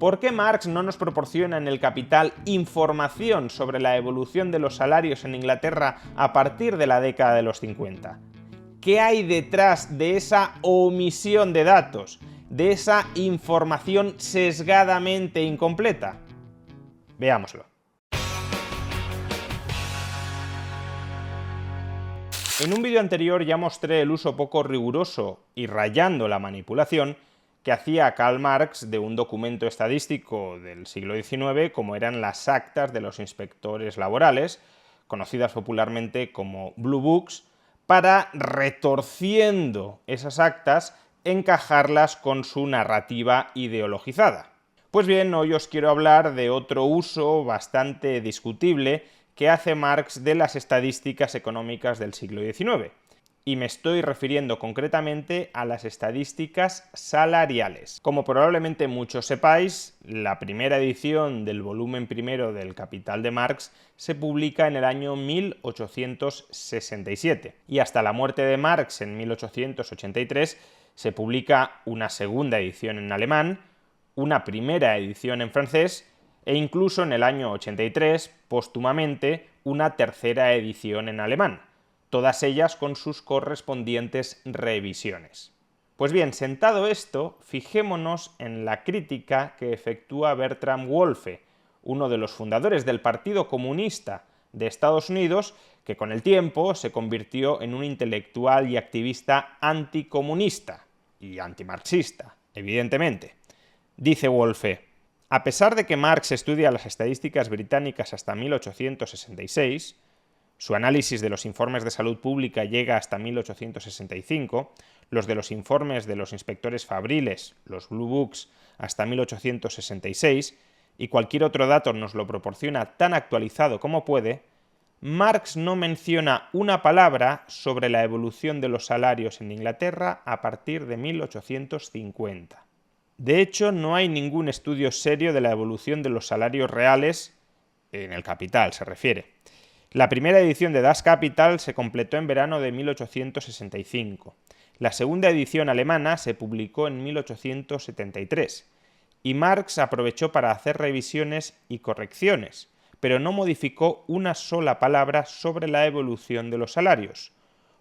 ¿Por qué Marx no nos proporciona en El Capital información sobre la evolución de los salarios en Inglaterra a partir de la década de los 50? ¿Qué hay detrás de esa omisión de datos, de esa información sesgadamente incompleta? Veámoslo. En un vídeo anterior ya mostré el uso poco riguroso y rayando la manipulación que hacía Karl Marx de un documento estadístico del siglo XIX como eran las actas de los inspectores laborales, conocidas popularmente como Blue Books, para, retorciendo esas actas, encajarlas con su narrativa ideologizada. Pues bien, hoy os quiero hablar de otro uso bastante discutible que hace Marx de las estadísticas económicas del siglo XIX. Y me estoy refiriendo concretamente a las estadísticas salariales. Como probablemente muchos sepáis, la primera edición del volumen primero del Capital de Marx se publica en el año 1867 y hasta la muerte de Marx en 1883 se publica una segunda edición en alemán, una primera edición en francés e incluso en el año 83, póstumamente, una tercera edición en alemán, todas ellas con sus correspondientes revisiones. Pues bien, sentado esto, fijémonos en la crítica que efectúa Bertram Wolfe, uno de los fundadores del Partido Comunista de Estados Unidos, que con el tiempo se convirtió en un intelectual y activista anticomunista y antimarxista, evidentemente. Dice Wolfe: a pesar de que Marx estudia las estadísticas británicas hasta 1866, su análisis de los informes de salud pública llega hasta 1865, los de los informes de los inspectores fabriles, los Blue Books, hasta 1866, y cualquier otro dato nos lo proporciona tan actualizado como puede, Marx no menciona una palabra sobre la evolución de los salarios en Inglaterra a partir de 1850. De hecho, no hay ningún estudio serio de la evolución de los salarios reales, en El Capital se refiere. La primera edición de Das Kapital se completó en verano de 1865. La segunda edición alemana se publicó en 1873. Y Marx aprovechó para hacer revisiones y correcciones, pero no modificó una sola palabra sobre la evolución de los salarios.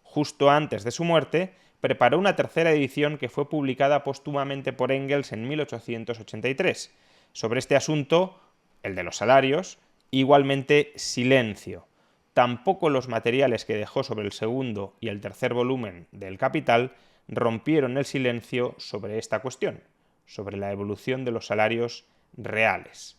Justo antes de su muerte, preparó una tercera edición que fue publicada póstumamente por Engels en 1883. Sobre este asunto, el de los salarios, igualmente silencio. Tampoco los materiales que dejó sobre el segundo y el tercer volumen del Capital rompieron el silencio sobre esta cuestión, sobre la evolución de los salarios reales.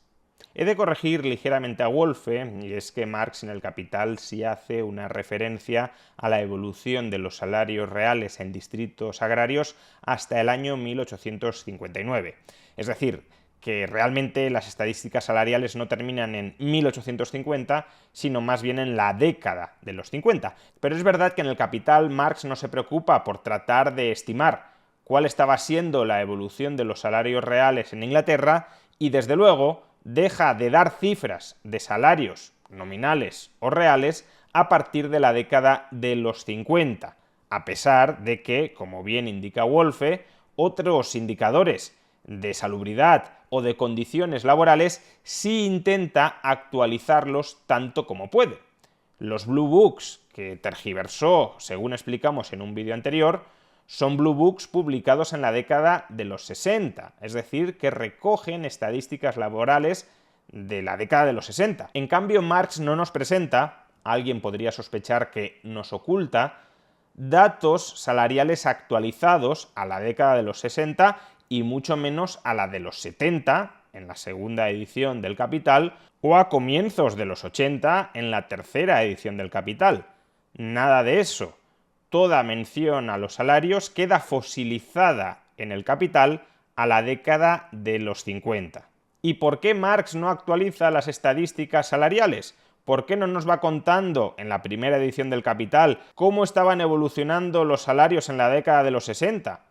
He de corregir ligeramente a Wolfe, y es que Marx en El Capital sí hace una referencia a la evolución de los salarios reales en distritos agrarios hasta el año 1859. Es decir, que realmente las estadísticas salariales no terminan en 1850, sino más bien en la década de los 50. Pero es verdad que en El Capital Marx no se preocupa por tratar de estimar cuál estaba siendo la evolución de los salarios reales en Inglaterra y, desde luego, deja de dar cifras de salarios nominales o reales a partir de la década de los 50, a pesar de que, como bien indica Wolfe, otros indicadores de salubridad o de condiciones laborales sí intenta actualizarlos tanto como puede. Los Blue Books, que tergiversó, según explicamos en un vídeo anterior, son Blue Books publicados en la década de los 60, es decir, que recogen estadísticas laborales de la década de los 60. En cambio, Marx no nos presenta, alguien podría sospechar que nos oculta, datos salariales actualizados a la década de los 60 y mucho menos a la de los 70, en la segunda edición del Capital, o a comienzos de los 80, en la tercera edición del Capital. Nada de eso. Toda mención a los salarios queda fosilizada en El Capital a la década de los 50. ¿Y por qué Marx no actualiza las estadísticas salariales? ¿Por qué no nos va contando en la primera edición del Capital cómo estaban evolucionando los salarios en la década de los 60?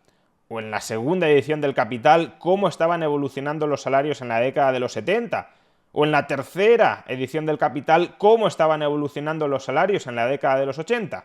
¿O en la segunda edición del Capital cómo estaban evolucionando los salarios en la década de los 70? ¿O en la tercera edición del Capital cómo estaban evolucionando los salarios en la década de los 80?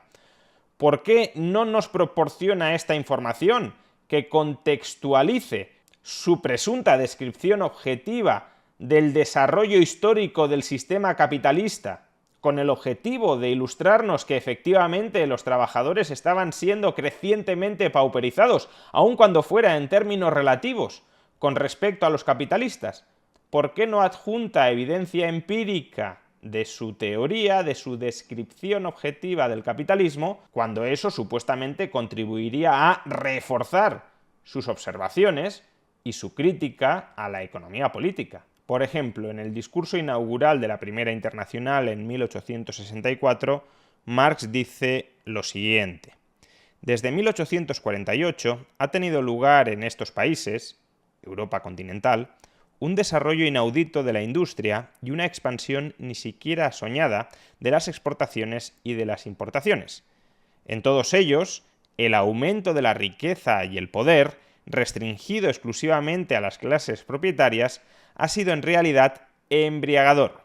¿Por qué no nos proporciona esta información que contextualice su presunta descripción objetiva del desarrollo histórico del sistema capitalista, con el objetivo de ilustrarnos que efectivamente los trabajadores estaban siendo crecientemente pauperizados, aun cuando fuera en términos relativos, con respecto a los capitalistas? ¿Por qué no adjunta evidencia empírica de su teoría, de su descripción objetiva del capitalismo, cuando eso supuestamente contribuiría a reforzar sus observaciones y su crítica a la economía política? Por ejemplo, en el discurso inaugural de la Primera Internacional en 1864, Marx dice lo siguiente: desde 1848 ha tenido lugar en estos países, Europa continental, un desarrollo inaudito de la industria y una expansión ni siquiera soñada de las exportaciones y de las importaciones. En todos ellos, el aumento de la riqueza y el poder, restringido exclusivamente a las clases propietarias, ha sido en realidad embriagador.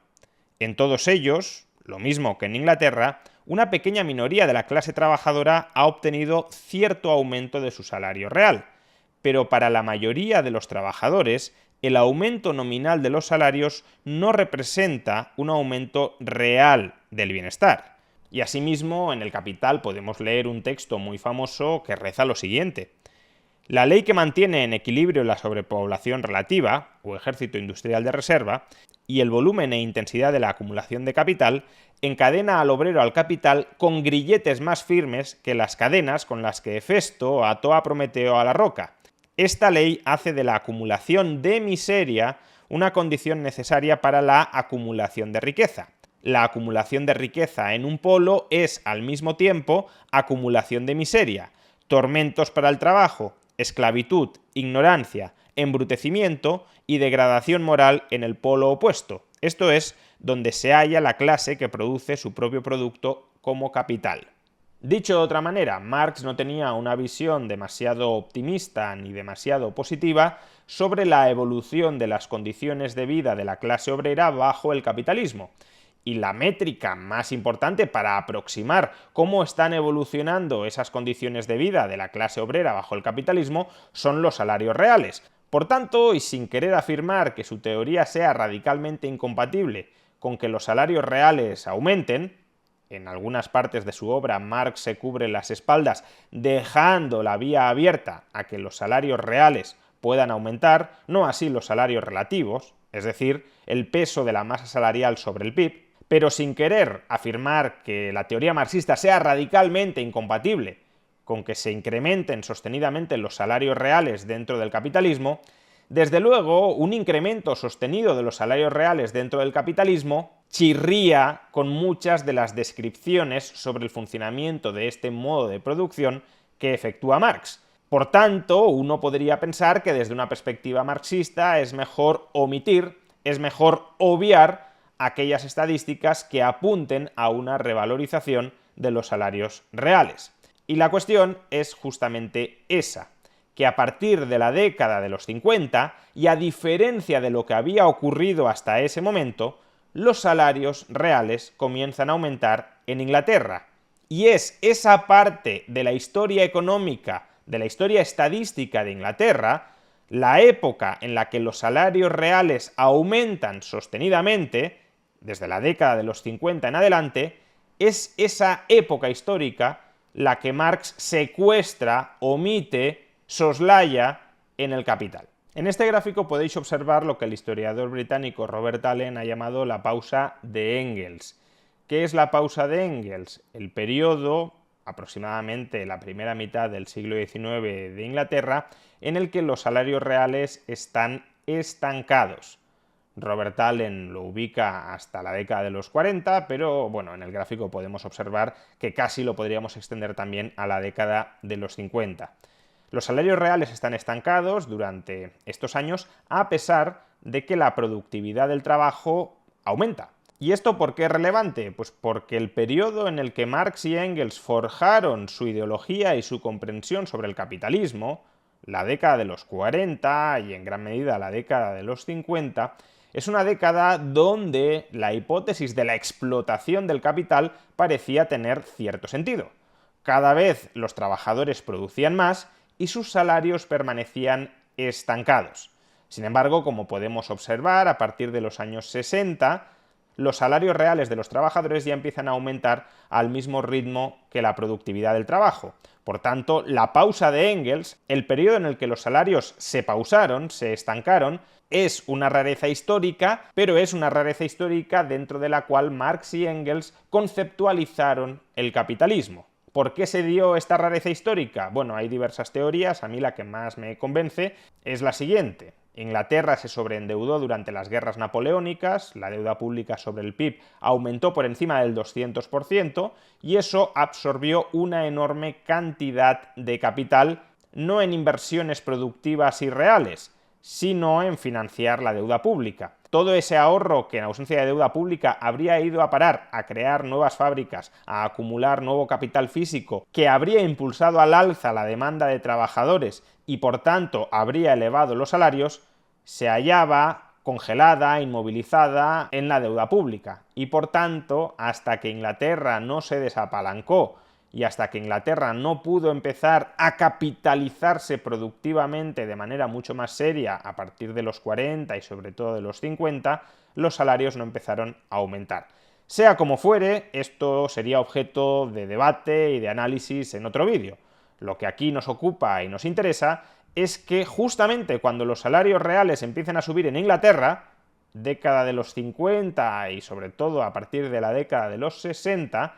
En todos ellos, lo mismo que en Inglaterra, una pequeña minoría de la clase trabajadora ha obtenido cierto aumento de su salario real, pero para la mayoría de los trabajadores, el aumento nominal de los salarios no representa un aumento real del bienestar. Y asimismo, en El Capital podemos leer un texto muy famoso que reza lo siguiente: la ley que mantiene en equilibrio la sobrepoblación relativa, o ejército industrial de reserva, y el volumen e intensidad de la acumulación de capital, encadena al obrero al capital con grilletes más firmes que las cadenas con las que Hefesto ató a Prometeo a la roca. Esta ley hace de la acumulación de miseria una condición necesaria para la acumulación de riqueza. La acumulación de riqueza en un polo es, al mismo tiempo, acumulación de miseria, tormentos para el trabajo, esclavitud, ignorancia, embrutecimiento y degradación moral en el polo opuesto, esto es, donde se halla la clase que produce su propio producto como capital. Dicho de otra manera, Marx no tenía una visión demasiado optimista ni demasiado positiva sobre la evolución de las condiciones de vida de la clase obrera bajo el capitalismo. Y la métrica más importante para aproximar cómo están evolucionando esas condiciones de vida de la clase obrera bajo el capitalismo son los salarios reales. Por tanto, y sin querer afirmar que su teoría sea radicalmente incompatible con que los salarios reales aumenten, en algunas partes de su obra Marx se cubre las espaldas dejando la vía abierta a que los salarios reales puedan aumentar, no así los salarios relativos, es decir, el peso de la masa salarial sobre el PIB, pero sin querer afirmar que la teoría marxista sea radicalmente incompatible con que se incrementen sostenidamente los salarios reales dentro del capitalismo, desde luego un incremento sostenido de los salarios reales dentro del capitalismo chirría con muchas de las descripciones sobre el funcionamiento de este modo de producción que efectúa Marx. Por tanto, uno podría pensar que desde una perspectiva marxista es mejor omitir, es mejor obviar aquellas estadísticas que apunten a una revalorización de los salarios reales. Y la cuestión es justamente esa, que a partir de la década de los 50, y a diferencia de lo que había ocurrido hasta ese momento, los salarios reales comienzan a aumentar en Inglaterra. Y es esa parte de la historia económica, de la historia estadística de Inglaterra, la época en la que los salarios reales aumentan sostenidamente, desde la década de los 50 en adelante, es esa época histórica la que Marx secuestra, omite, soslaya en El Capital. En este gráfico podéis observar lo que el historiador británico Robert Allen ha llamado la pausa de Engels. ¿Qué es la pausa de Engels? El periodo, aproximadamente la primera mitad del siglo XIX de Inglaterra, en el que los salarios reales están estancados. Robert Allen lo ubica hasta la década de los 40, pero bueno, en el gráfico podemos observar que casi lo podríamos extender también a la década de los 50. Los salarios reales están estancados durante estos años a pesar de que la productividad del trabajo aumenta. ¿Y esto por qué es relevante? Pues porque el periodo en el que Marx y Engels forjaron su ideología y su comprensión sobre el capitalismo, la década de los 40 y en gran medida la década de los 50, es una década donde la hipótesis de la explotación del capital parecía tener cierto sentido. Cada vez los trabajadores producían más y sus salarios permanecían estancados. Sin embargo, como podemos observar, a partir de los años 60, los salarios reales de los trabajadores ya empiezan a aumentar al mismo ritmo que la productividad del trabajo. Por tanto, la pausa de Engels, el periodo en el que los salarios se pausaron, se estancaron, es una rareza histórica, pero es una rareza histórica dentro de la cual Marx y Engels conceptualizaron el capitalismo. ¿Por qué se dio esta rareza histórica? Bueno, hay diversas teorías, a mí la que más me convence es la siguiente. Inglaterra se sobreendeudó durante las guerras napoleónicas, la deuda pública sobre el PIB aumentó por encima del 200% y eso absorbió una enorme cantidad de capital, no en inversiones productivas y reales, sino en financiar la deuda pública. Todo ese ahorro que en ausencia de deuda pública habría ido a parar a crear nuevas fábricas, a acumular nuevo capital físico, que habría impulsado al alza la demanda de trabajadores y por tanto habría elevado los salarios, se hallaba congelada, inmovilizada en la deuda pública. Y por tanto, hasta que Inglaterra no se desapalancó y hasta que Inglaterra no pudo empezar a capitalizarse productivamente de manera mucho más seria a partir de los 40 y sobre todo de los 50, los salarios no empezaron a aumentar. Sea como fuere, esto sería objeto de debate y de análisis en otro vídeo. Lo que aquí nos ocupa y nos interesa es que justamente cuando los salarios reales empiezan a subir en Inglaterra, década de los 50 y sobre todo a partir de la década de los 60,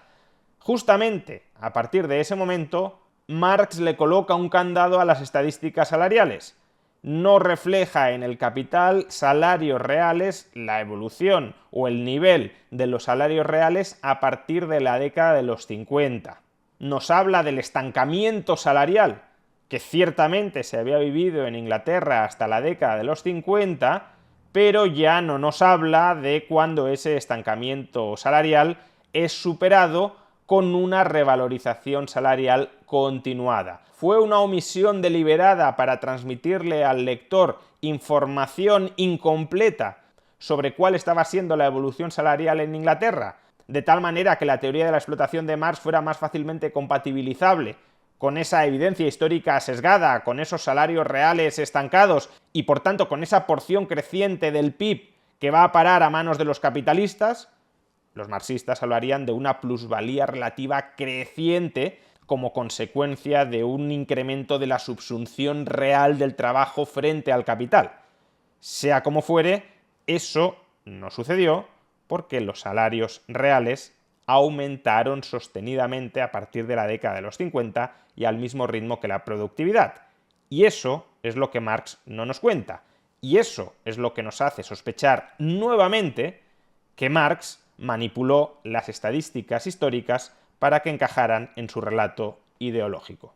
justamente a partir de ese momento, Marx le coloca un candado a las estadísticas salariales. No refleja en el capital salarios reales, la evolución o el nivel de los salarios reales a partir de la década de los 50. Nos habla del estancamiento salarial, que ciertamente se había vivido en Inglaterra hasta la década de los 50, pero ya no nos habla de cuando ese estancamiento salarial es superado con una revalorización salarial continuada. Fue una omisión deliberada para transmitirle al lector información incompleta sobre cuál estaba siendo la evolución salarial en Inglaterra, de tal manera que la teoría de la explotación de Marx fuera más fácilmente compatibilizable con esa evidencia histórica sesgada, con esos salarios reales estancados y por tanto con esa porción creciente del PIB que va a parar a manos de los capitalistas. Los marxistas hablarían de una plusvalía relativa creciente como consecuencia de un incremento de la subsunción real del trabajo frente al capital. Sea como fuere, eso no sucedió porque los salarios reales aumentaron sostenidamente a partir de la década de los 50 y al mismo ritmo que la productividad. Y eso es lo que Marx no nos cuenta. Y eso es lo que nos hace sospechar nuevamente que Marx manipuló las estadísticas históricas para que encajaran en su relato ideológico.